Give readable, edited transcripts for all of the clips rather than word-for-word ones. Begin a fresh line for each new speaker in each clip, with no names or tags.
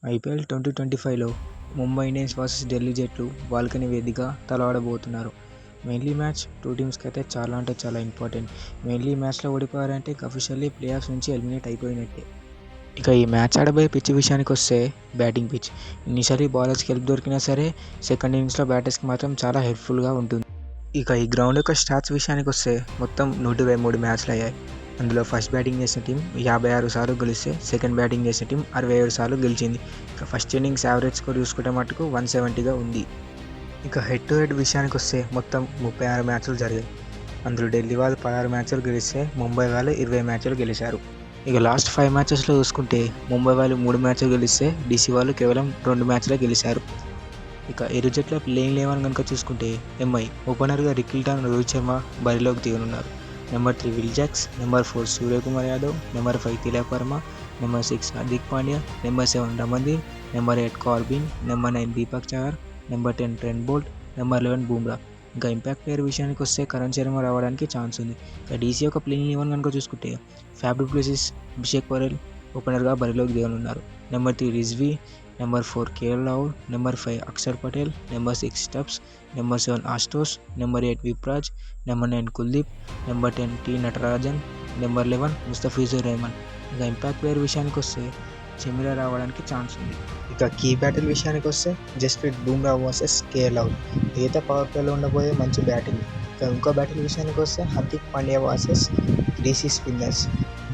IPL 2025లో Mumbai Indians versus Delhi జట్లు బాల్కనీ వేదికగా తలపడబోతున్నారు. మెయిన్లీ మ్యాచ్ టూ టీమ్స్కి అయితే చాలా అంటే చాలా ఇంపార్టెంట్. మెయిన్లీ మ్యాచ్లో ఓడిపోయారంటే అఫీషియల్లీ ప్లే ఆఫ్స్ నుంచి ఎలిమినేట్ అయిపోయినట్టే. ఇక ఈ మ్యాచ్ ఆడబోయే పిచ్ విషయానికి వస్తే బ్యాటింగ్ పిచ్. ఇనిషియల్లీ బౌలర్స్కి హెల్ప్ దొరికినా సరే సెకండ్ ఇన్నింగ్స్లో బ్యాటర్స్కి మాత్రం చాలా హెల్ప్ఫుల్గా ఉంటుంది. ఇక ఈ గ్రౌండ్ యొక్క స్టాట్స్ విషయానికి వస్తే మొత్తం 123 మ్యాచ్లు అయ్యాయి. అందులో ఫస్ట్ బ్యాటింగ్ చేసిన టీం 56 సార్లు గెలిస్తే సెకండ్ బ్యాటింగ్ చేసిన టీం 67 సార్లు గెలిచింది. ఇక ఫస్ట్ ఇన్నింగ్స్ యావరేజ్ స్కోర్ చూసుకుంటే మటుకు 170గా ఉంది. ఇక హెడ్ టు హెడ్ విషయానికి వస్తే మొత్తం 36 మ్యాచ్లు జరిగాయి. అందులో ఢిల్లీ వాళ్ళు 16 మ్యాచ్లు గెలిస్తే ముంబై వాళ్ళు 20 మ్యాచ్లు గెలిచారు. ఇక లాస్ట్ 5 మ్యాచెస్లో చూసుకుంటే ముంబై వాళ్ళు 3 మ్యాచ్లు గెలిస్తే డీసీ వాళ్ళు కేవలం 2 మ్యాచ్లే గెలిచారు. ఇక ఇరు జట్ల ప్లేయింగ్ 11 కనుక చూసుకుంటే ఎంఐ ఓపెనర్గా రికిల్టన్, రోహిత్ శర్మ బరిలోకి దిగనున్నారు. Number 3 Will Jacks, number 4 Suryakumar Yadav, number 5 Tilak Varma, number 6 Hardik Pandya, number 7 Ramandeep, number 8 Corbin, number 9 Deepak Chahar, number 10 Trent Boult, number 11 Bumrah. ఇంకా ఇంపాక్ట్ ప్లేయర్ విషయానికి వస్తే కరణ్ శర్మ రావడానికి ఛాన్స్ ఉంది. ఇక డీసీ యొక్క ప్లేయింగ్ 11 కనుక చూసుకుంటే Faf du Plessis, Abhishek Patel ఓపెనర్గా బరిలోకి దిగనున్నారు. Number 3 Rizvi, number 4 KL Rahul, number 5 Axar Patel, number 6 Stubbs, number 7 ఆస్టోస్, number 8 Vipraj, number 9 Kuldeep, number 10 T Natarajan, number 11 Mustafizur Rahman. ఇక ఇంపాక్ట్ ప్లేయర్ విషయానికి వస్తే చెమిరా రావడానికి ఛాన్స్ ఉంది. ఇక కీ బ్యాటిల్ విషయానికి వస్తే జస్ప్రీత్ బూమ్రా వర్సెస్ కేఎల్ రాహుల్ ఈత పవర్ ప్లేలో ఉండబోయే మంచి బ్యాటింగ్. ఇక ఇంకో బ్యాటిల్ విషయానికి వస్తే Hardik Pandya versus DC spinners.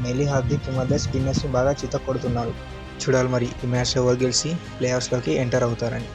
Mainly Hardik ఈ మధ్య స్పిన్నర్స్ని బాగా చితక్ కొడుతున్నారు. చూడాలి మరి ఈ మ్యాచ్లో ఎవరు గెలిచి ప్లే ఆఫ్స్లోకి ఎంటర్ అవుతారని.